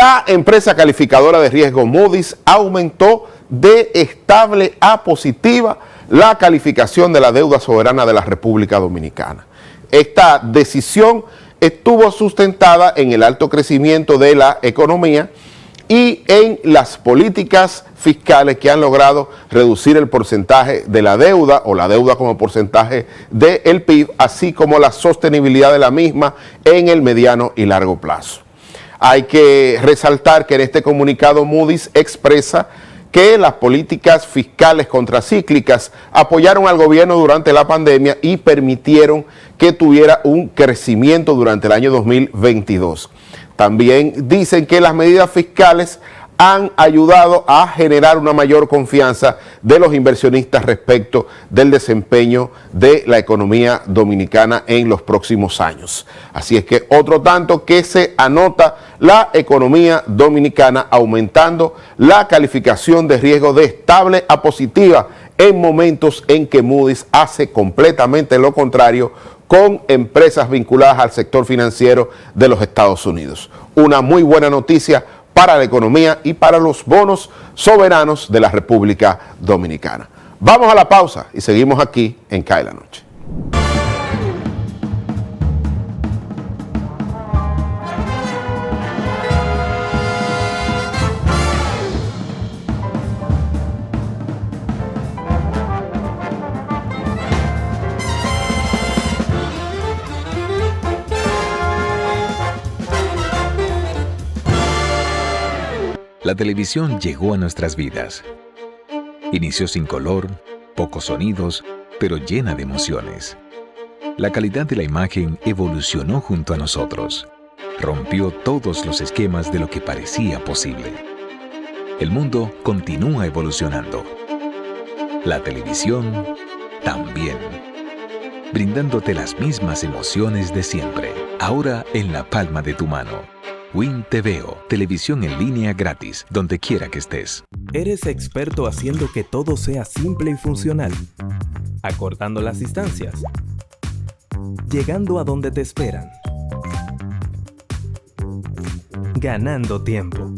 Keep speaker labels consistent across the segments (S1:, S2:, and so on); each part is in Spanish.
S1: La empresa calificadora de riesgo Moody's aumentó de estable a positiva la calificación de la deuda soberana de la República Dominicana. Esta decisión estuvo sustentada en el alto crecimiento de la economía y en las políticas fiscales que han logrado reducir el porcentaje de la deuda o la deuda como porcentaje del PIB, así como la sostenibilidad de la misma en el mediano y largo plazo. Hay que resaltar que en este comunicado Moody's expresa que las políticas fiscales contracíclicas apoyaron al gobierno durante la pandemia y permitieron que tuviera un crecimiento durante el año 2022. También dicen que las medidas fiscales han ayudado a generar una mayor confianza de los inversionistas respecto del desempeño de la economía dominicana en los próximos años. Así es que otro tanto que se anota la economía dominicana aumentando la calificación de riesgo de estable a positiva en momentos en que Moody's hace completamente lo contrario con empresas vinculadas al sector financiero de los Estados Unidos. Una muy buena noticia para la economía y para los bonos soberanos de la República Dominicana. Vamos a la pausa y seguimos aquí en CAE la Noche.
S2: La televisión llegó a nuestras vidas. Inició sin color, pocos sonidos, pero llena de emociones. La calidad de la imagen evolucionó junto a nosotros. Rompió todos los esquemas de lo que parecía posible. El mundo continúa evolucionando. La televisión también. Brindándote las mismas emociones de siempre. Ahora en la palma de tu mano. Win TVO, televisión en línea gratis, donde quiera que estés.
S3: ¿Eres experto haciendo que todo sea simple y funcional? Acortando las distancias. Llegando a donde te esperan. Ganando tiempo.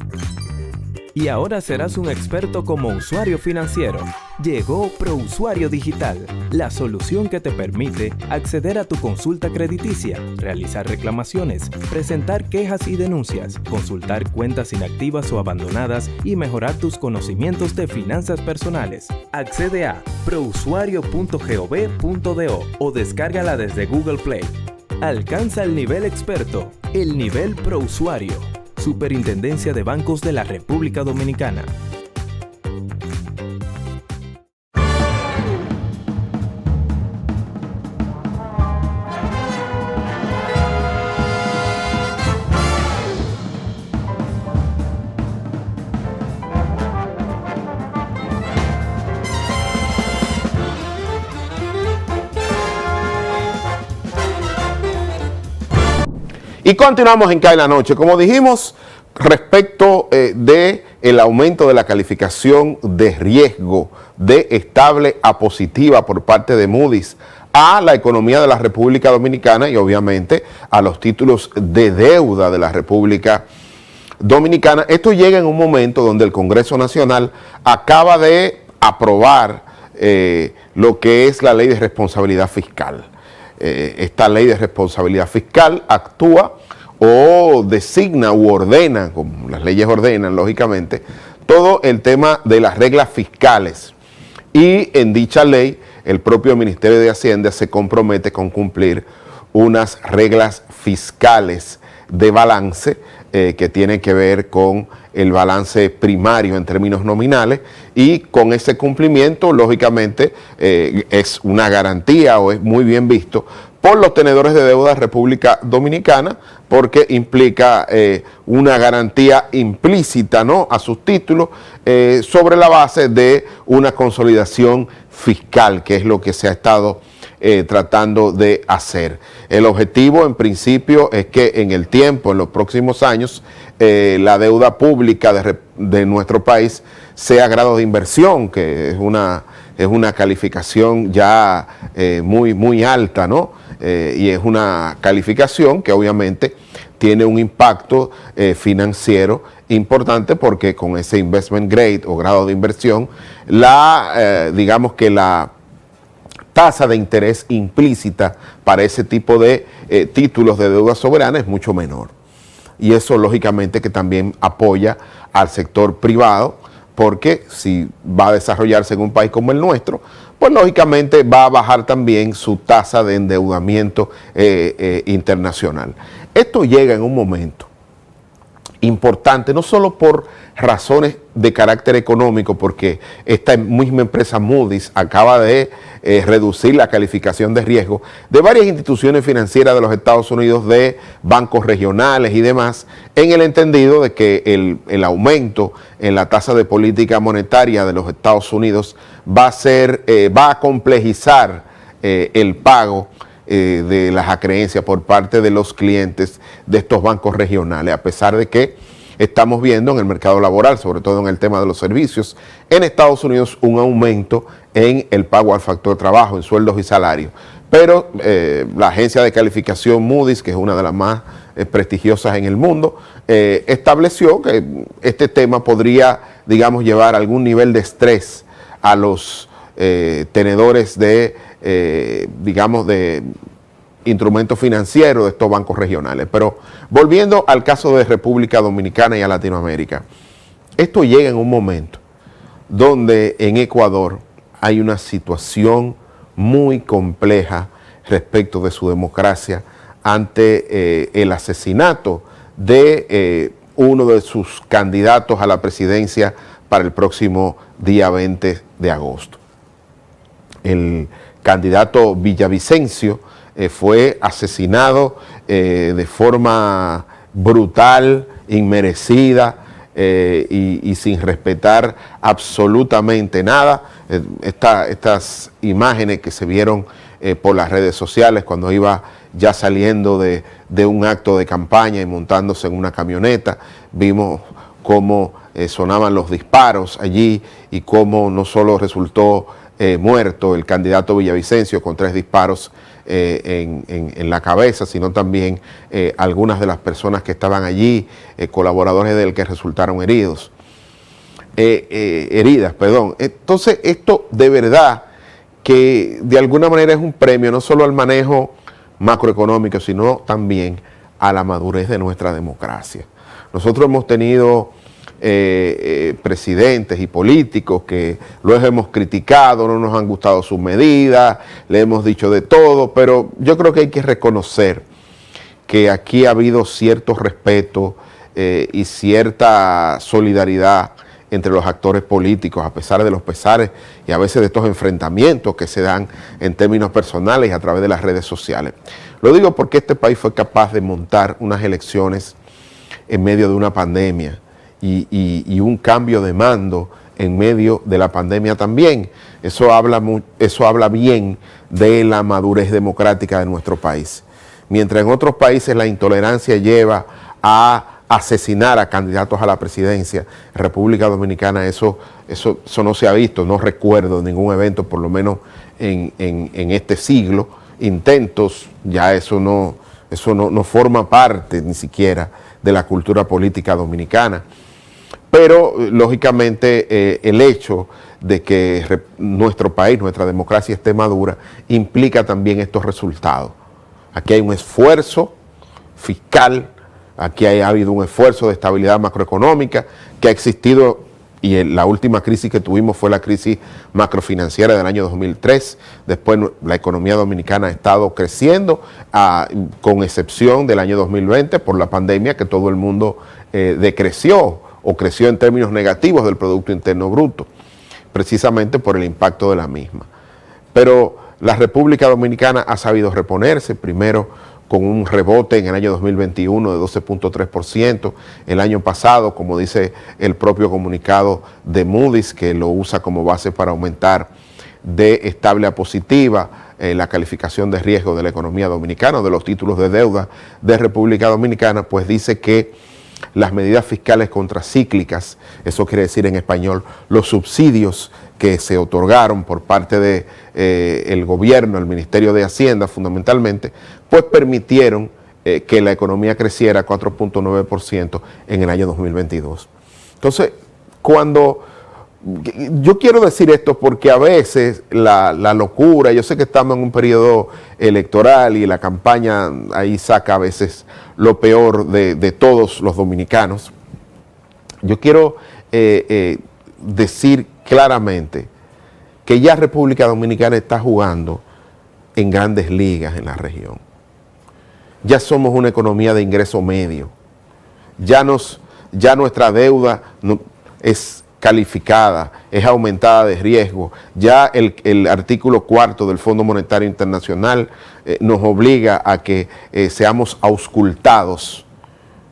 S3: Y ahora serás un experto como usuario financiero. Llegó ProUsuario Digital, la solución que te permite acceder a tu consulta crediticia, realizar reclamaciones, presentar quejas y denuncias, consultar cuentas inactivas o abandonadas y mejorar tus conocimientos de finanzas personales. Accede a prousuario.gov.do o descárgala desde Google Play. Alcanza el nivel experto, el nivel ProUsuario. Superintendencia de Bancos de la República Dominicana.
S1: Y continuamos en CAE la Noche. Como dijimos, respecto del aumento de la calificación de riesgo de estable a positiva por parte de Moody's a la economía de la República Dominicana y obviamente a los títulos de deuda de la República Dominicana, esto llega en un momento donde el Congreso Nacional acaba de aprobar lo que es la Ley de Responsabilidad Fiscal. Esta Ley de Responsabilidad Fiscal actúa o designa u ordena, como las leyes ordenan lógicamente, todo el tema de las reglas fiscales. Y en dicha ley, el propio Ministerio de Hacienda se compromete con cumplir unas reglas fiscales de balance que tienen que ver con el balance primario en términos nominales, y con ese cumplimiento, lógicamente, es una garantía o es muy bien visto por los tenedores de deuda de República Dominicana, porque implica una garantía implícita, ¿no?, a sus títulos sobre la base de una consolidación fiscal, que es lo que se ha estado tratando de hacer. El objetivo, en principio, es que en el tiempo, en los próximos años, la deuda pública de nuestro país sea grado de inversión, que es una calificación ya muy alta, ¿no? Y es una calificación que obviamente tiene un impacto financiero importante, porque con ese investment grade o grado de inversión, digamos que la tasa de interés implícita para ese tipo de títulos de deuda soberana es mucho menor. Y eso lógicamente que también apoya al sector privado, porque si va a desarrollarse en un país como el nuestro, pues lógicamente va a bajar también su tasa de endeudamiento internacional. Esto llega en un momento importante, no solo por razones de carácter económico, porque esta misma empresa Moody's acaba de reducir la calificación de riesgo de varias instituciones financieras de los Estados Unidos, de bancos regionales y demás, en el entendido de que el aumento en la tasa de política monetaria de los Estados Unidos va a complejizar el pago de las acreencias por parte de los clientes de estos bancos regionales, a pesar de que estamos viendo en el mercado laboral, sobre todo en el tema de los servicios, en Estados Unidos un aumento en el pago al factor trabajo, en sueldos y salarios. Pero la agencia de calificación Moody's, que es una de las más prestigiosas en el mundo, estableció que este tema podría, digamos, llevar algún nivel de estrés a los tenedores de, digamos, de instrumentos financieros de estos bancos regionales. Pero volviendo al caso de República Dominicana y a Latinoamérica, esto llega en un momento donde en Ecuador hay una situación muy compleja respecto de su democracia ante el asesinato de uno de sus candidatos a la presidencia para el próximo día 20 de agosto. El candidato Villavicencio fue asesinado de forma brutal, inmerecida y sin respetar absolutamente nada. Estas imágenes que se vieron por las redes sociales cuando iba ya saliendo de un acto de campaña y montándose en una camioneta, vimos cómo sonaban los disparos allí y cómo no solo resultó muerto el candidato Villavicencio con 3 disparos en la cabeza, sino también algunas de las personas que estaban allí, colaboradores del que resultaron heridas. Entonces, esto de verdad que de alguna manera es un premio no solo al manejo macroeconómico, sino también a la madurez de nuestra democracia. Nosotros hemos tenido presidentes y políticos que los hemos criticado, no nos han gustado sus medidas, le hemos dicho de todo, pero yo creo que hay que reconocer que aquí ha habido cierto respeto y cierta solidaridad entre los actores políticos, a pesar de los pesares y a veces de estos enfrentamientos que se dan en términos personales y a través de las redes sociales. Lo digo porque este país fue capaz de montar unas elecciones en medio de una pandemia y un cambio de mando en medio de la pandemia también. Eso habla bien de la madurez democrática de nuestro país. Mientras en otros países la intolerancia lleva a asesinar a candidatos a la presidencia, en República Dominicana eso no se ha visto, no recuerdo ningún evento, por lo menos en este siglo, intentos, ya eso no forma parte ni siquiera de la cultura política dominicana. Pero, lógicamente, el hecho de que nuestro país, nuestra democracia esté madura, implica también estos resultados. Aquí hay un esfuerzo fiscal, aquí ha habido un esfuerzo de estabilidad macroeconómica que ha existido, y la última crisis que tuvimos fue la crisis macrofinanciera del año 2003. Después la economía dominicana ha estado creciendo, con excepción del año 2020 por la pandemia, que todo el mundo decreció o creció en términos negativos del Producto Interno Bruto, precisamente por el impacto de la misma. Pero la República Dominicana ha sabido reponerse, primero con un rebote en el año 2021 de 12.3%, el año pasado, como dice el propio comunicado de Moody's, que lo usa como base para aumentar de estable a positiva la calificación de riesgo de la economía dominicana, de los títulos de deuda de República Dominicana, pues dice que las medidas fiscales contracíclicas, eso quiere decir en español los subsidios que se otorgaron por parte del gobierno, el Ministerio de Hacienda fundamentalmente, pues permitieron que la economía creciera 4.9% en el año 2022. Entonces, yo quiero decir esto porque a veces la locura, yo sé que estamos en un periodo electoral y la campaña ahí saca a veces lo peor de todos los dominicanos. Yo quiero decir claramente que ya República Dominicana está jugando en grandes ligas en la región. Ya somos una economía de ingreso medio. Ya nuestra deuda es calificada, es aumentada de riesgo. Ya el artículo 4 del Fondo Monetario Internacional nos obliga a que seamos auscultados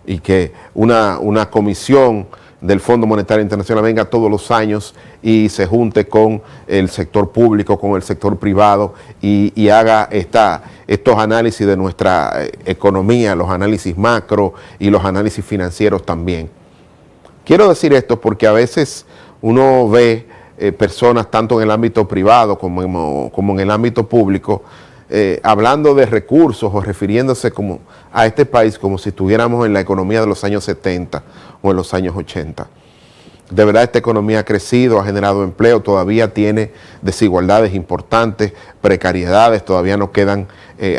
S1: y que una comisión del Fondo Monetario Internacional venga todos los años y se junte con el sector público, con el sector privado y haga estos análisis de nuestra economía, los análisis macro y los análisis financieros también. Quiero decir esto porque a veces uno ve personas tanto en el ámbito privado como en el ámbito público hablando de recursos o refiriéndose a este país como si estuviéramos en la economía de los años 70 o en los años 80. De verdad esta economía ha crecido, ha generado empleo, todavía tiene desigualdades importantes, precariedades, todavía nos quedan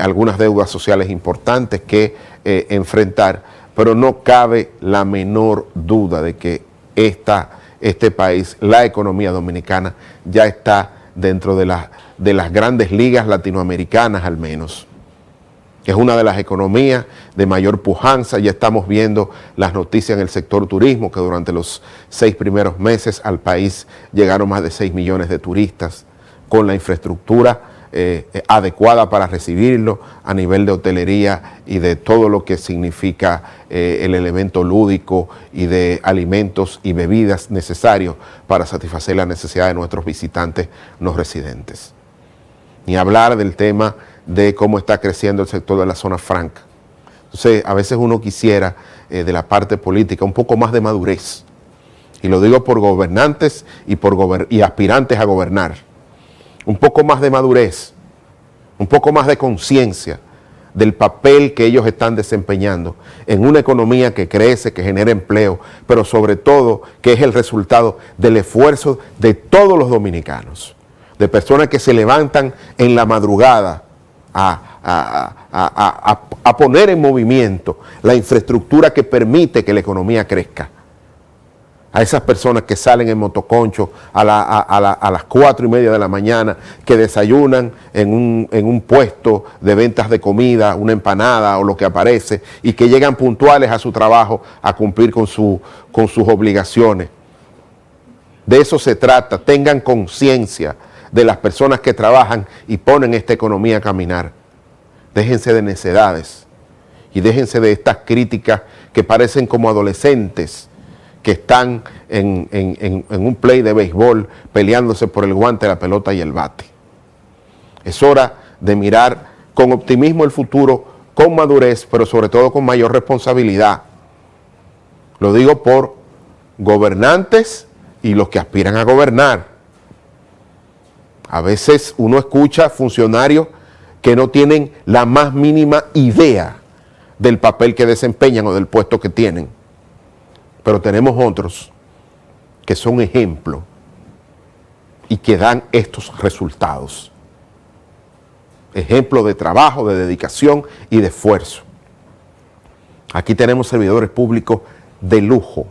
S1: algunas deudas sociales importantes que enfrentar, pero no cabe la menor duda de que este país, la economía dominicana, ya está dentro de las grandes ligas latinoamericanas al menos. Es una de las economías de mayor pujanza. Ya estamos viendo las noticias en el sector turismo, que durante los 6 primeros meses al país llegaron más de 6 millones de turistas con la infraestructura adecuada para recibirlo a nivel de hotelería y de todo lo que significa el elemento lúdico y de alimentos y bebidas necesarios para satisfacer las necesidades de nuestros visitantes no residentes. Ni hablar del tema de cómo está creciendo el sector de la zona franca. Entonces, a veces uno quisiera de la parte política un poco más de madurez. Y lo digo por gobernantes y aspirantes a gobernar. Un poco más de madurez, un poco más de conciencia del papel que ellos están desempeñando en una economía que crece, que genera empleo, pero sobre todo que es el resultado del esfuerzo de todos los dominicanos, de personas que se levantan en la madrugada a poner en movimiento la infraestructura que permite que la economía crezca. A esas personas que salen en motoconcho a las 4:30 de la mañana, que desayunan en un puesto de ventas de comida, una empanada o lo que aparece, y que llegan puntuales a su trabajo a cumplir con sus obligaciones. De eso se trata. Tengan conciencia de las personas que trabajan y ponen esta economía a caminar. Déjense de necedades y déjense de estas críticas que parecen como adolescentes que están en un play de béisbol peleándose por el guante, la pelota y el bate. Es hora de mirar con optimismo el futuro, con madurez, pero sobre todo con mayor responsabilidad. Lo digo por gobernantes y los que aspiran a gobernar. A veces uno escucha funcionarios que no tienen la más mínima idea del papel que desempeñan o del puesto que tienen. Pero tenemos otros que son ejemplo y que dan estos resultados. Ejemplo de trabajo, de dedicación y de esfuerzo. Aquí tenemos servidores públicos de lujo,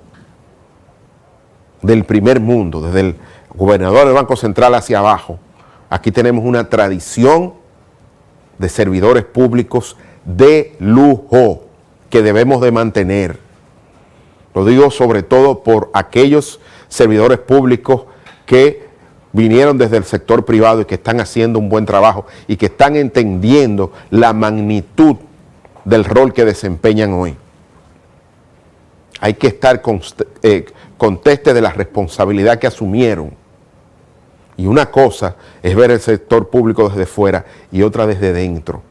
S1: del primer mundo, desde el gobernador del Banco Central hacia abajo. Aquí tenemos una tradición de servidores públicos de lujo que debemos de mantener. Lo digo sobre todo por aquellos servidores públicos que vinieron desde el sector privado y que están haciendo un buen trabajo y que están entendiendo la magnitud del rol que desempeñan hoy. Hay que estar conteste de la responsabilidad que asumieron. Y una cosa es ver el sector público desde fuera y otra desde dentro.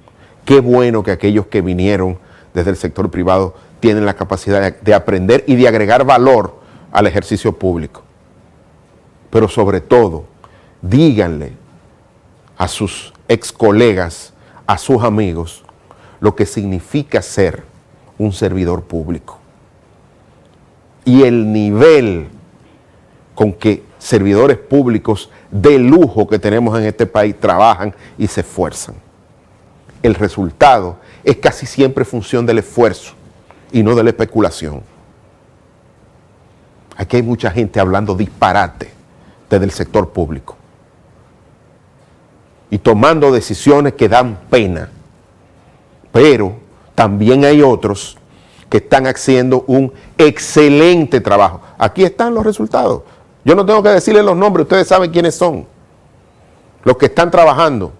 S1: Qué bueno que aquellos que vinieron desde el sector privado tienen la capacidad de aprender y de agregar valor al ejercicio público. Pero sobre todo, díganle a sus ex colegas, a sus amigos, lo que significa ser un servidor público y el nivel con que servidores públicos de lujo que tenemos en este país trabajan y se esfuerzan. El resultado es casi siempre función del esfuerzo y no de la especulación. Aquí hay mucha gente hablando disparate desde el sector público y tomando decisiones que dan pena, pero también hay otros que están haciendo un excelente trabajo. Aquí están los resultados. Yo no tengo que decirles los nombres, ustedes saben quiénes son los que están trabajando,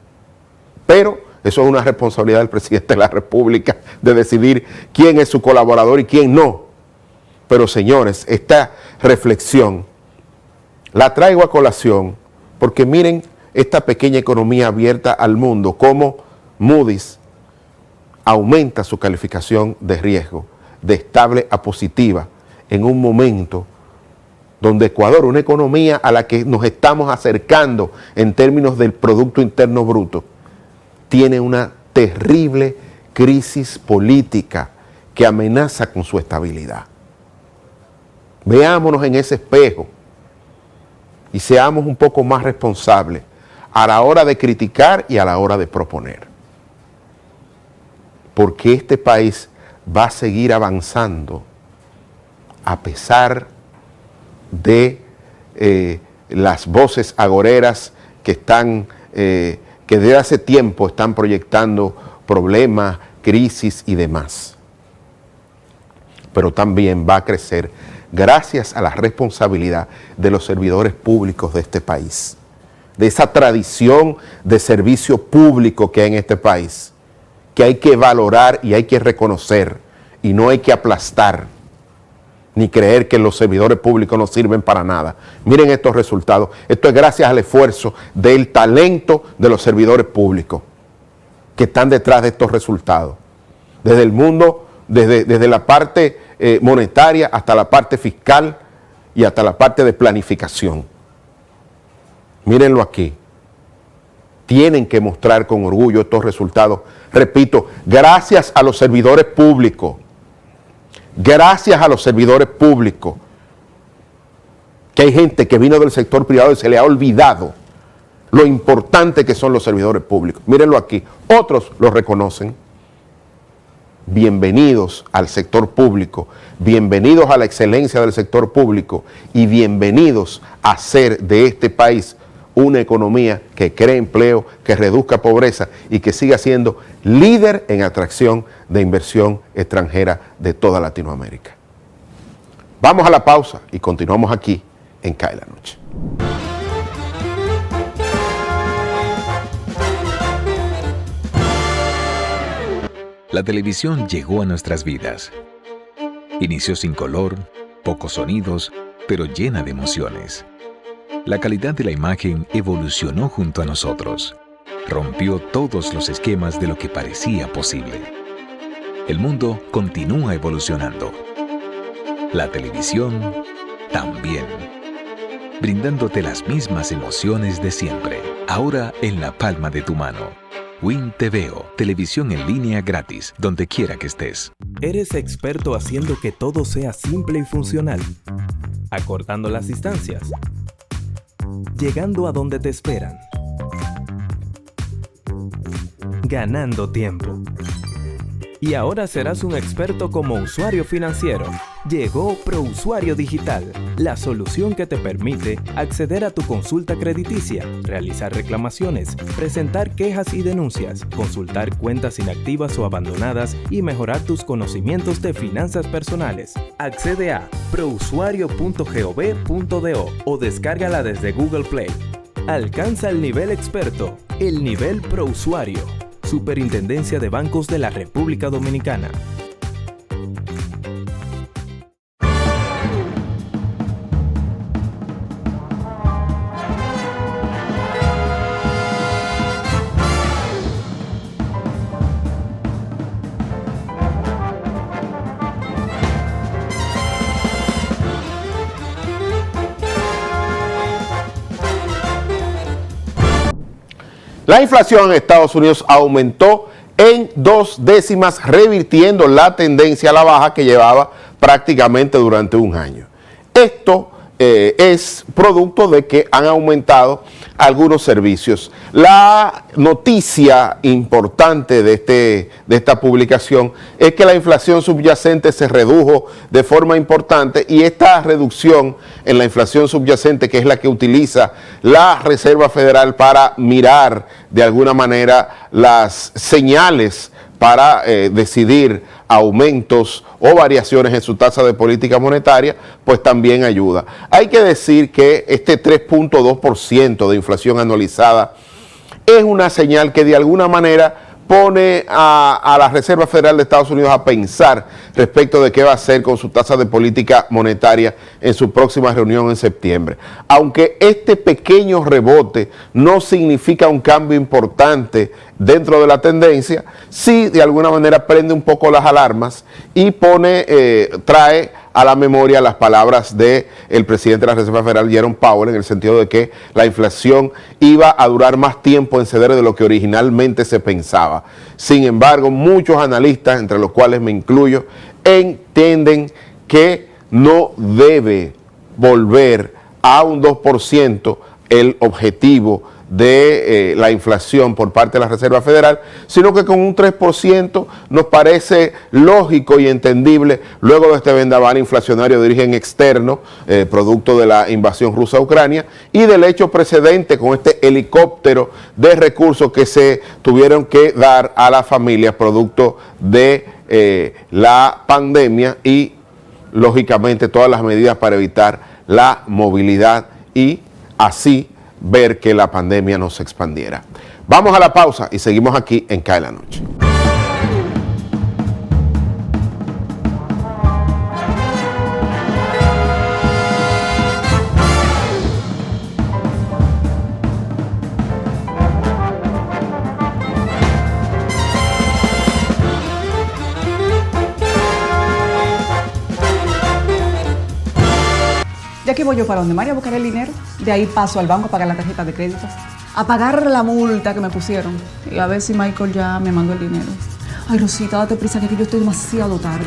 S1: pero eso es una responsabilidad del presidente de la República de decidir quién es su colaborador y quién no. Pero señores, esta reflexión la traigo a colación porque miren esta pequeña economía abierta al mundo, cómo Moody's aumenta su calificación de riesgo de estable a positiva en un momento donde Ecuador, una economía a la que nos estamos acercando en términos del Producto Interno Bruto, tiene una terrible crisis política que amenaza con su estabilidad. Veámonos en ese espejo y seamos un poco más responsables a la hora de criticar y a la hora de proponer. Porque este país va a seguir avanzando a pesar de las voces agoreras que están, que desde hace tiempo están proyectando problemas, crisis y demás. Pero también va a crecer gracias a la responsabilidad de los servidores públicos de este país, de esa tradición de servicio público que hay en este país, que hay que valorar y hay que reconocer, y no hay que aplastar, ni creer que los servidores públicos no sirven para nada. Miren estos resultados. Esto es gracias al esfuerzo del talento de los servidores públicos que están detrás de estos resultados. Desde el mundo, desde la parte monetaria hasta la parte fiscal y hasta la parte de planificación. Mírenlo aquí. Tienen que mostrar con orgullo estos resultados. Repito, gracias a los servidores públicos. Gracias a los servidores públicos. Que hay gente que vino del sector privado y se le ha olvidado lo importante que son los servidores públicos. Mírenlo aquí. Otros lo reconocen. Bienvenidos al sector público, bienvenidos a la excelencia del sector público y bienvenidos a hacer de este país una economía que cree empleo, que reduzca pobreza y que siga siendo líder en atracción de inversión extranjera de toda Latinoamérica. Vamos a la pausa y continuamos aquí en CAE la Noche.
S2: La televisión llegó a nuestras vidas. Inició sin color, pocos sonidos, pero llena de emociones. La calidad de la imagen evolucionó junto a nosotros. Rompió todos los esquemas de lo que parecía posible. El mundo continúa evolucionando. La televisión también. Brindándote las mismas emociones de siempre, ahora en la palma de tu mano. Win TVO, televisión en línea gratis, donde quiera que estés.
S3: ¿Eres experto haciendo que todo sea simple y funcional? Acortando las distancias. Llegando a donde te esperan. Ganando tiempo. Y ahora serás un experto como usuario financiero. Llegó ProUsuario Digital, la solución que te permite acceder a tu consulta crediticia, realizar reclamaciones, presentar quejas y denuncias, consultar cuentas inactivas o abandonadas y mejorar tus conocimientos de finanzas personales. Accede a prousuario.gov.do o descárgala desde Google Play. Alcanza el nivel experto, el nivel ProUsuario. Superintendencia de Bancos de la República Dominicana.
S1: La inflación en Estados Unidos aumentó en 2 décimas, revirtiendo la tendencia a la baja que llevaba prácticamente durante un año. Esto es producto de que han aumentado algunos servicios. La noticia importante de esta publicación es que la inflación subyacente se redujo de forma importante, y esta reducción en la inflación subyacente, que es la que utiliza la Reserva Federal para mirar de alguna manera las señales para decidir aumentos o variaciones en su tasa de política monetaria, pues también ayuda. Hay que decir que este 3.2% de inflación anualizada es una señal que de alguna manera pone a la Reserva Federal de Estados Unidos a pensar respecto de qué va a hacer con su tasa de política monetaria en su próxima reunión en septiembre. Aunque este pequeño rebote no significa un cambio importante dentro de la tendencia, sí de alguna manera prende un poco las alarmas y trae a la memoria las palabras del presidente de la Reserva Federal, Jerome Powell, en el sentido de que la inflación iba a durar más tiempo en ceder de lo que originalmente se pensaba. Sin embargo, muchos analistas, entre los cuales me incluyo, entienden que no debe volver a un 2% el objetivo de la inflación por parte de la Reserva Federal, sino que con un 3% nos parece lógico y entendible luego de este vendaval inflacionario de origen externo, producto de la invasión rusa a Ucrania, y del hecho precedente con este helicóptero de recursos que se tuvieron que dar a las familias producto de la pandemia y, lógicamente, todas las medidas para evitar la movilidad y así ver que la pandemia no se expandiera. Vamos a la pausa y seguimos aquí en CAE la Noche.
S4: De aquí voy yo para donde María a buscar el dinero. De ahí paso al banco a pagar la tarjeta de crédito, a pagar la multa que me pusieron y a ver si Michael ya me mandó el dinero. Ay, Rosita, date prisa que aquí yo estoy demasiado tarde.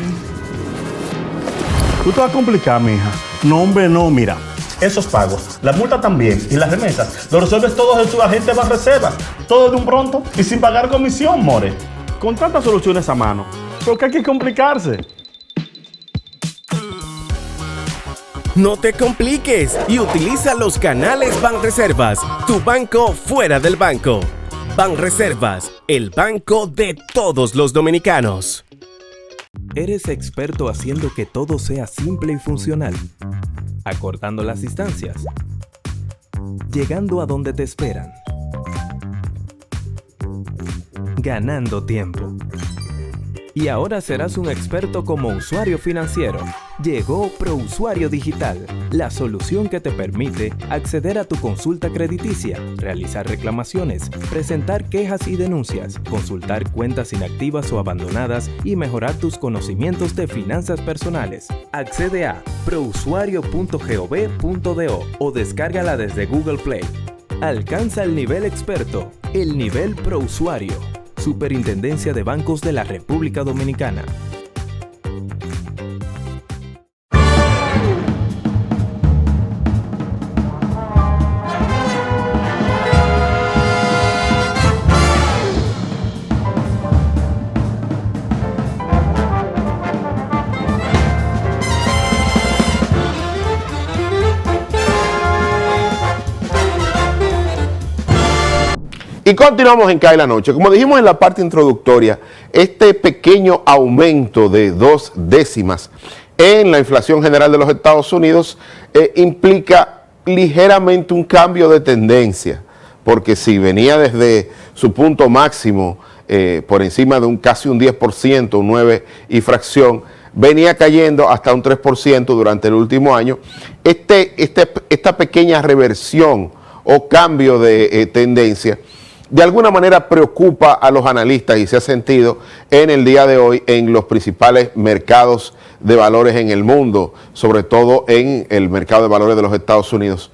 S5: Tú te vas a complicar, mija. No, hombre, no, mira. Esos pagos, la multa también y las remesas, lo resuelves todos en su agente de Banreservas. Todo de un pronto y sin pagar comisión, more. Con tantas soluciones a mano, ¿por qué hay que complicarse?
S6: No te compliques y utiliza los canales Banreservas, tu banco fuera del banco. Banreservas, el banco de todos los dominicanos.
S3: ¿Eres experto haciendo que todo sea simple y funcional? Acortando las distancias. Llegando a donde te esperan. Ganando tiempo. Y ahora serás un experto como usuario financiero. Llegó ProUsuario Digital, la solución que te permite acceder a tu consulta crediticia, realizar reclamaciones, presentar quejas y denuncias, consultar cuentas inactivas o abandonadas y mejorar tus conocimientos de finanzas personales. Accede a prousuario.gov.do o descárgala desde Google Play. Alcanza el nivel experto, el nivel ProUsuario. Superintendencia de Bancos de la República Dominicana.
S1: Y continuamos en CAE la Noche. Como dijimos en la parte introductoria, este pequeño aumento de 2 décimas en la inflación general de los Estados Unidos implica ligeramente un cambio de tendencia, porque si venía desde su punto máximo por encima de casi un 10%, un 9 y fracción, venía cayendo hasta un 3% durante el último año. Esta pequeña reversión o cambio de tendencia de alguna manera preocupa a los analistas y se ha sentido en el día de hoy en los principales mercados de valores en el mundo, sobre todo en el mercado de valores de los Estados Unidos.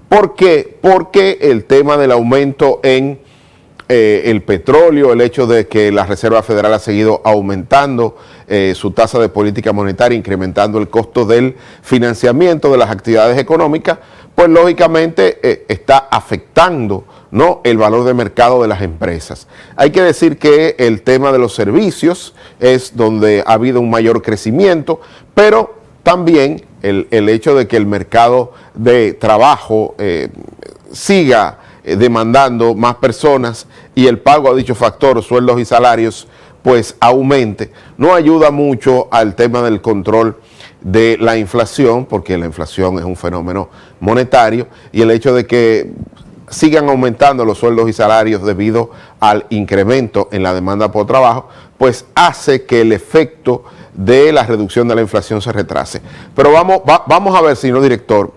S1: ¿Por qué? Porque el tema del aumento en el petróleo, el hecho de que la Reserva Federal ha seguido aumentando su tasa de política monetaria, incrementando el costo del financiamiento de las actividades económicas, pues lógicamente está afectando, ¿no?, el valor de mercado de las empresas. Hay que decir que el tema de los servicios es donde ha habido un mayor crecimiento, pero también el hecho de que el mercado de trabajo siga demandando más personas y el pago a dicho factor, sueldos y salarios, pues aumente, no ayuda mucho al tema del control de la inflación, porque la inflación es un fenómeno monetario, y el hecho de que sigan aumentando los sueldos y salarios debido al incremento en la demanda por trabajo, pues hace que el efecto de la reducción de la inflación se retrase. Pero vamos a ver, señor director,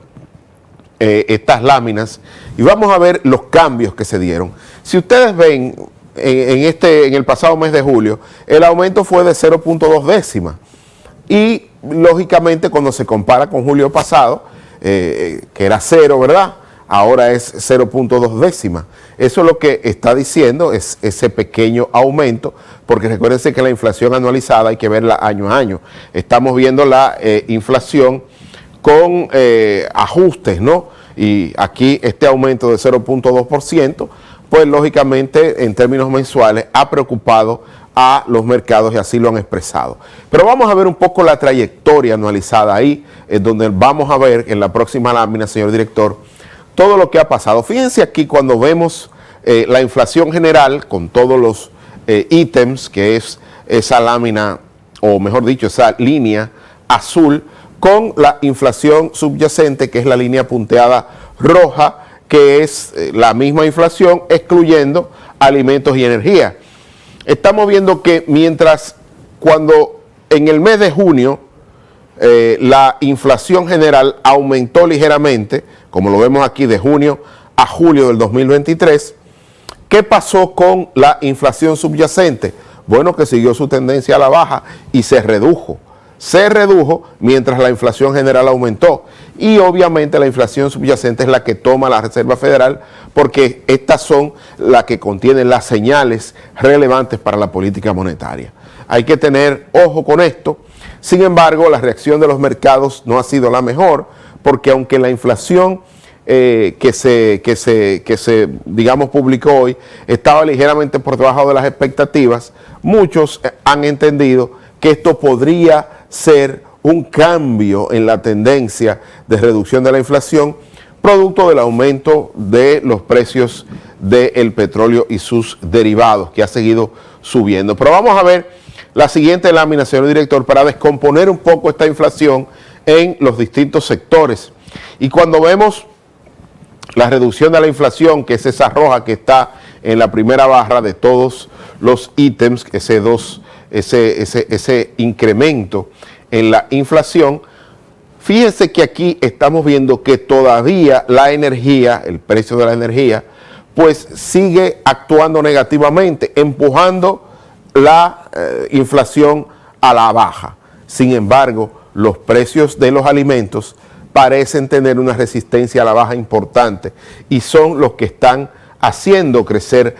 S1: estas láminas y vamos a ver los cambios que se dieron. Si ustedes ven en el pasado mes de julio, el aumento fue de 0.2 décimas y lógicamente cuando se compara con julio pasado, que era 0, ¿verdad?, ahora es 0.2 décimas. Eso es lo que está diciendo, es ese pequeño aumento, porque recuérdense que la inflación anualizada hay que verla año a año. Estamos viendo la inflación con ajustes, ¿no? Y aquí este aumento de 0.2%, pues lógicamente en términos mensuales ha preocupado a los mercados y así lo han expresado. Pero vamos a ver un poco la trayectoria anualizada ahí, donde vamos a ver en la próxima lámina, señor director, todo lo que ha pasado. Fíjense aquí cuando vemos la inflación general con todos los ítems, que es esa lámina, o mejor dicho, esa línea azul, con la inflación subyacente, que es la línea punteada roja, que es la misma inflación, excluyendo alimentos y energía. Estamos viendo que mientras cuando en el mes de junio la inflación general aumentó ligeramente, como lo vemos aquí de junio a julio del 2023, ¿qué pasó con la inflación subyacente? Bueno, que siguió su tendencia a la baja y se redujo. Se redujo mientras la inflación general aumentó. Y obviamente la inflación subyacente es la que toma la Reserva Federal, porque estas son las que contienen las señales relevantes para la política monetaria. Hay que tener ojo con esto. Sin embargo, la reacción de los mercados no ha sido la mejor, porque aunque la inflación que se digamos, publicó hoy, estaba ligeramente por debajo de las expectativas, muchos han entendido que esto podría ser un cambio en la tendencia de reducción de la inflación, producto del aumento de los precios del petróleo y sus derivados, que ha seguido subiendo. Pero vamos a ver la siguiente lámina, señor director, para descomponer un poco esta inflación en los distintos sectores. Y cuando vemos la reducción de la inflación, que es esa roja que está en la primera barra de todos los ítems, ese incremento en la inflación, fíjense que aquí estamos viendo que todavía la energía, el precio de la energía, pues sigue actuando negativamente, empujando la inflación a la baja. Sin embargo, los precios de los alimentos parecen tener una resistencia a la baja importante y son los que están haciendo crecer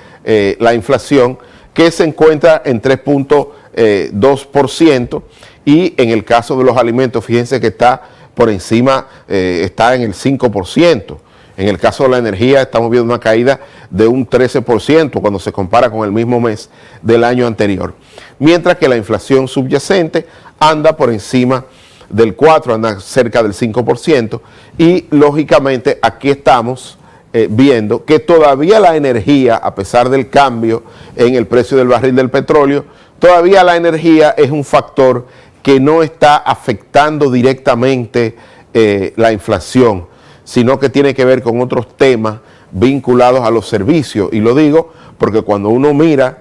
S1: la inflación, que se encuentra en 3.2%, y en el caso de los alimentos, fíjense que está por encima, está en el 5%. En el caso de la energía estamos viendo una caída de un 13% cuando se compara con el mismo mes del año anterior. Mientras que la inflación subyacente anda por encima del 4%, anda cerca del 5%, y lógicamente aquí estamos viendo que todavía la energía, a pesar del cambio en el precio del barril del petróleo, todavía la energía es un factor que no está afectando directamente la inflación, sino que tiene que ver con otros temas vinculados a los servicios. Y lo digo porque cuando uno mira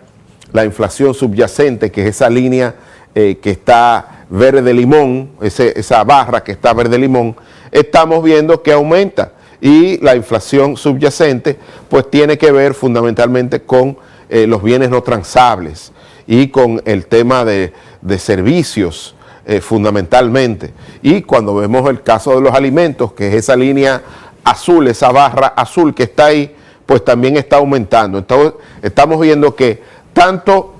S1: la inflación subyacente, que es esa línea que está verde limón, esa barra que está verde limón, estamos viendo que aumenta. Y la inflación subyacente pues tiene que ver fundamentalmente con los bienes no transables y con el tema de servicios fundamentalmente. Y cuando vemos el caso de los alimentos, que es esa línea azul, esa barra azul que está ahí, pues también está aumentando. Entonces, estamos viendo que tanto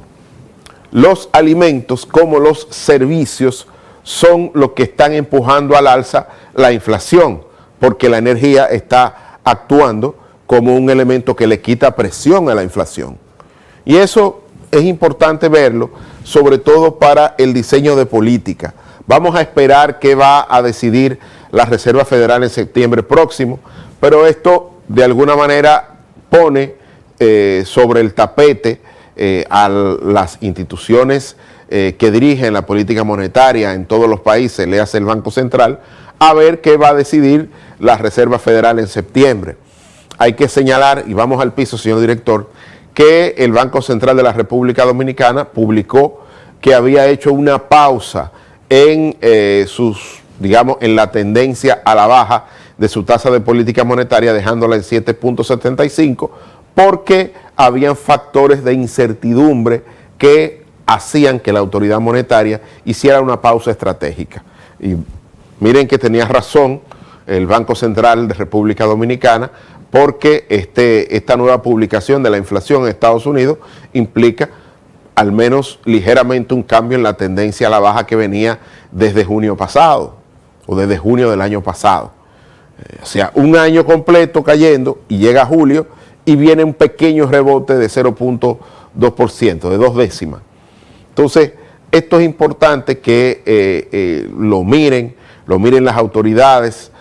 S1: los alimentos como los servicios son los que están empujando al alza la inflación, porque la energía está actuando como un elemento que le quita presión a la inflación. Y eso es importante verlo, sobre todo para el diseño de política. Vamos a esperar qué va a decidir la Reserva Federal en septiembre próximo, pero esto de alguna manera pone sobre el tapete a las instituciones que dirigen la política monetaria en todos los países, le hace el Banco Central, a ver qué va a decidir la Reserva Federal en septiembre. Hay que señalar, y vamos al piso, señor director, que el Banco Central de la República Dominicana publicó que había hecho una pausa en en la tendencia a la baja de su tasa de política monetaria, dejándola en 7.75, porque habían factores de incertidumbre que hacían que la autoridad monetaria hiciera una pausa estratégica. Y miren que tenía razón el Banco Central de República Dominicana, porque esta nueva publicación de la inflación en Estados Unidos implica al menos ligeramente un cambio en la tendencia a la baja que venía desde junio pasado, o desde junio del año pasado. O sea, un año completo cayendo y llega julio y viene un pequeño rebote de 0.2%, de 2 décimas. Entonces, esto es importante que lo miren las autoridades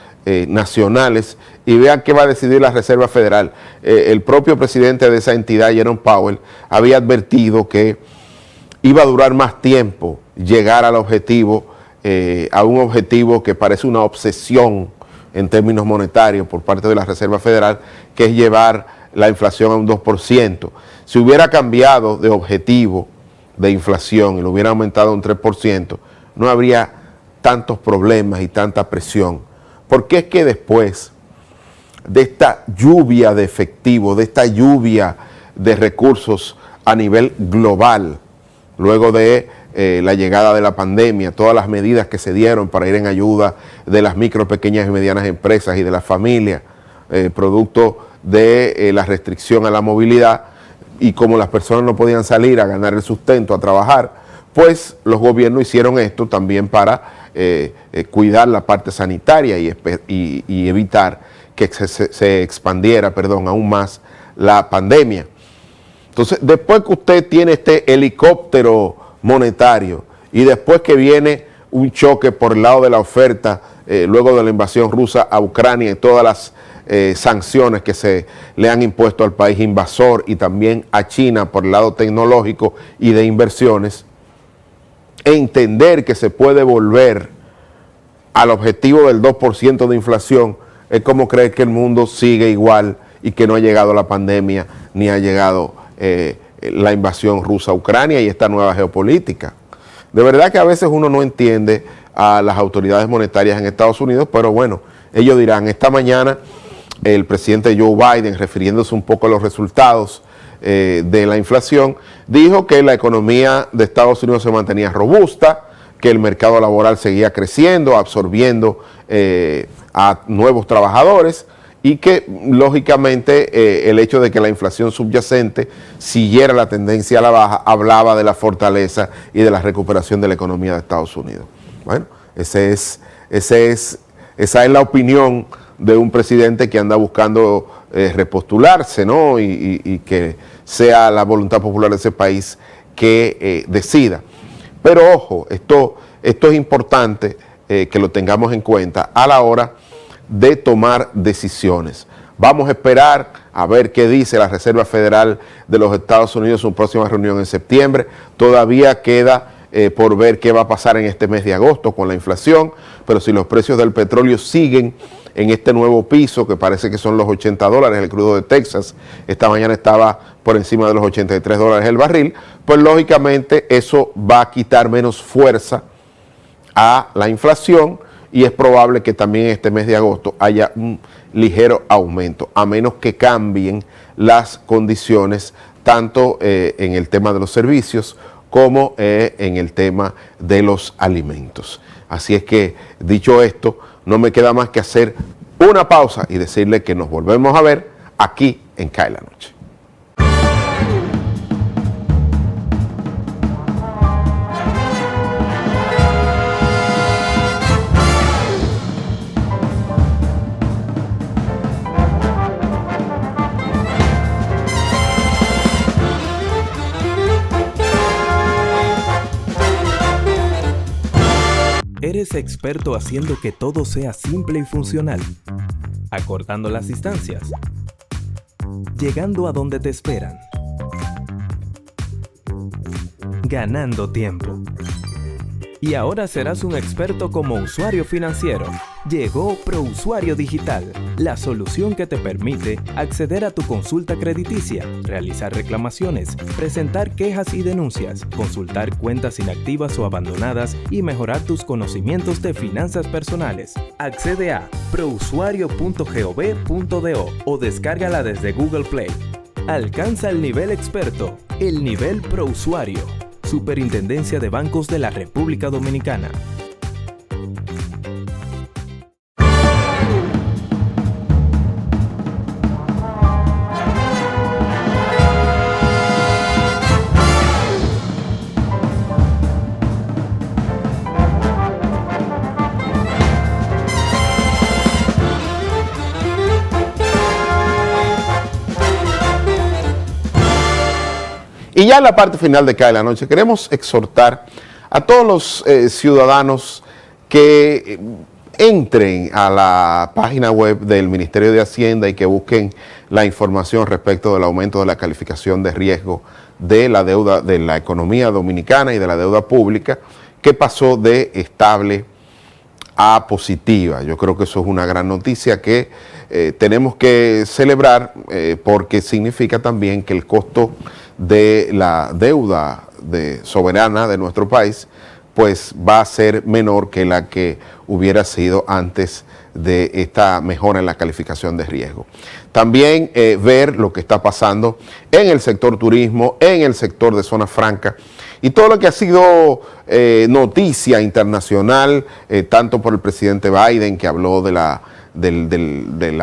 S1: nacionales y vean qué va a decidir la Reserva Federal. El propio presidente de esa entidad, Jerome Powell, había advertido que iba a durar más tiempo llegar al objetivo, a un objetivo que parece una obsesión en términos monetarios por parte de la Reserva Federal, que es llevar la inflación a un 2%. Si hubiera cambiado de objetivo de inflación y lo hubiera aumentado a un 3%, no habría tantos problemas y tanta presión. Porque es que después de esta lluvia de efectivo, de esta lluvia de recursos a nivel global, luego de la llegada de la pandemia, todas las medidas que se dieron para ir en ayuda de las micro, pequeñas y medianas empresas y de las familias, producto de la restricción a la movilidad, y como las personas no podían salir a ganar el sustento, a trabajar, pues los gobiernos hicieron esto también para cuidar la parte sanitaria y evitar que se expandiera, aún más la pandemia. Entonces, después que usted tiene este helicóptero monetario y después que viene un choque por el lado de la oferta, luego de la invasión rusa a Ucrania y todas las sanciones que se le han impuesto al país invasor y también a China por el lado tecnológico y de inversiones, entender que se puede volver al objetivo del 2% de inflación es como creer que el mundo sigue igual y que no ha llegado la pandemia ni ha llegado la invasión rusa a Ucrania y esta nueva geopolítica. De verdad que a veces uno no entiende a las autoridades monetarias en Estados Unidos, pero bueno, ellos dirán. Esta mañana el presidente Joe Biden, refiriéndose un poco a los resultados de la inflación, dijo que la economía de Estados Unidos se mantenía robusta, que el mercado laboral seguía creciendo, absorbiendo a nuevos trabajadores, y que lógicamente el hecho de que la inflación subyacente siguiera la tendencia a la baja hablaba de la fortaleza y de la recuperación de la economía de Estados Unidos. Bueno, esa es la opinión de un presidente que anda buscando repostularse, ¿no? Y que sea la voluntad popular de ese país que decida. Pero ojo, esto es importante que lo tengamos en cuenta a la hora de tomar decisiones. Vamos a esperar a ver qué dice la Reserva Federal de los Estados Unidos en su próxima reunión en septiembre. Todavía queda por ver qué va a pasar en este mes de agosto con la inflación, pero si los precios del petróleo siguen en este nuevo piso, que parece que son los $80, el crudo de Texas, esta mañana estaba por encima de los $83 el barril, pues lógicamente eso va a quitar menos fuerza a la inflación, y es probable que también en este mes de agosto haya un ligero aumento, a menos que cambien las condiciones tanto en el tema de los servicios como en el tema de los alimentos. Así es que, dicho esto, no me queda más que hacer una pausa y decirle que nos volvemos a ver aquí en CAE la Noche.
S3: ¿Eres experto haciendo que todo sea simple y funcional? Acortando las distancias. Llegando a donde te esperan. Ganando tiempo. Y ahora serás un experto como usuario financiero. Llegó ProUsuario Digital, la solución que te permite acceder a tu consulta crediticia, realizar reclamaciones, presentar quejas y denuncias, consultar cuentas inactivas o abandonadas y mejorar tus conocimientos de finanzas personales. Accede a prousuario.gov.do o descárgala desde Google Play. Alcanza el nivel experto, el nivel ProUsuario. Superintendencia de Bancos de la República Dominicana.
S1: Y ya en la parte final de CAE la Noche queremos exhortar a todos los ciudadanos que entren a la página web del Ministerio de Hacienda y que busquen la información respecto del aumento de la calificación de riesgo de la deuda de la economía dominicana y de la deuda pública, que pasó de estable a positiva. Yo creo que eso es una gran noticia que tenemos que celebrar porque significa también que el costo de la deuda soberana de nuestro país pues va a ser menor que la que hubiera sido antes de esta mejora en la calificación de riesgo. También ver lo que está pasando en el sector turismo, en el sector de zona franca y todo lo que ha sido noticia internacional, tanto por el presidente Biden, que habló de la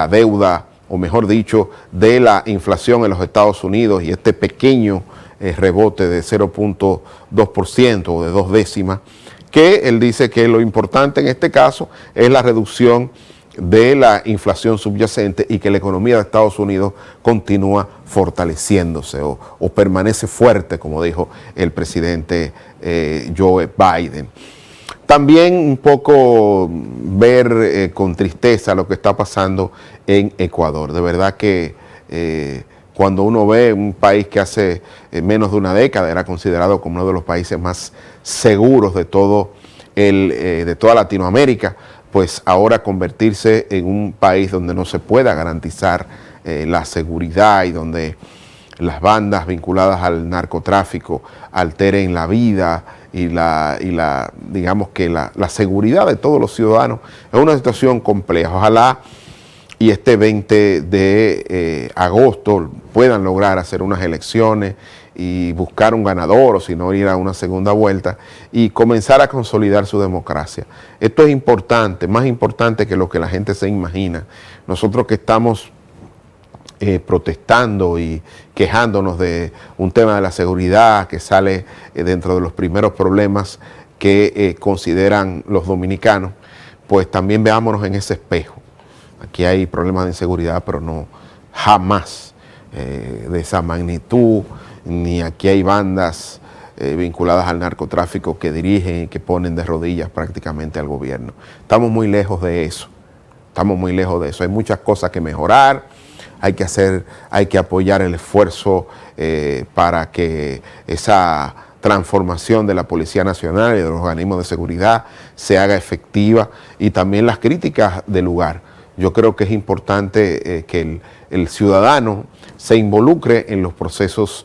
S1: deuda, o mejor dicho, de la inflación en los Estados Unidos y este pequeño rebote de 0.2% o de 2 décimas, que él dice que lo importante en este caso es la reducción de la inflación subyacente y que la economía de Estados Unidos continúa fortaleciéndose o permanece fuerte, como dijo el presidente Joe Biden. También un poco ver con tristeza lo que está pasando en Ecuador. De verdad que cuando uno ve un país que hace menos de una década era considerado como uno de los países más seguros de toda Latinoamérica, pues ahora convertirse en un país donde no se pueda garantizar la seguridad y donde las bandas vinculadas al narcotráfico alteren la vida digamos que la seguridad de todos los ciudadanos, es una situación compleja. Ojalá y este 20 de agosto puedan lograr hacer unas elecciones y buscar un ganador, o si no ir a una segunda vuelta y comenzar a consolidar su democracia. Esto es importante, más importante que lo que la gente se imagina. Nosotros que estamos protestando y quejándonos de un tema de la seguridad que sale dentro de los primeros problemas que consideran los dominicanos, pues también veámonos en ese espejo. Aquí hay problemas de inseguridad, pero no jamás de esa magnitud, ni aquí hay bandas vinculadas al narcotráfico que dirigen y que ponen de rodillas prácticamente al gobierno. Estamos muy lejos de eso, hay muchas cosas que mejorar. Hay que apoyar el esfuerzo para que esa transformación de la Policía Nacional y de los organismos de seguridad se haga efectiva y también las críticas del lugar. Yo creo que es importante que el ciudadano se involucre en los procesos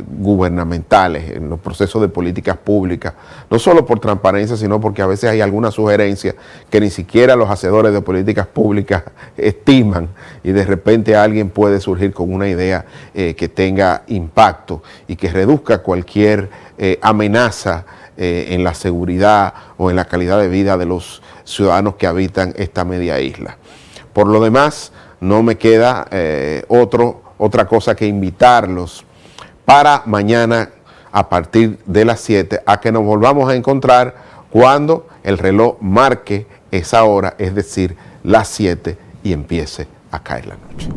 S1: gubernamentales, en los procesos de políticas públicas, no solo por transparencia, sino porque a veces hay alguna sugerencia que ni siquiera los hacedores de políticas públicas estiman y de repente alguien puede surgir con una idea que tenga impacto y que reduzca cualquier amenaza en la seguridad o en la calidad de vida de los ciudadanos que habitan esta media isla. Por lo demás, no me queda otra cosa que invitarlos para mañana a partir de las 7 a que nos volvamos a encontrar cuando el reloj marque esa hora, es decir, las 7 y empiece a caer la noche.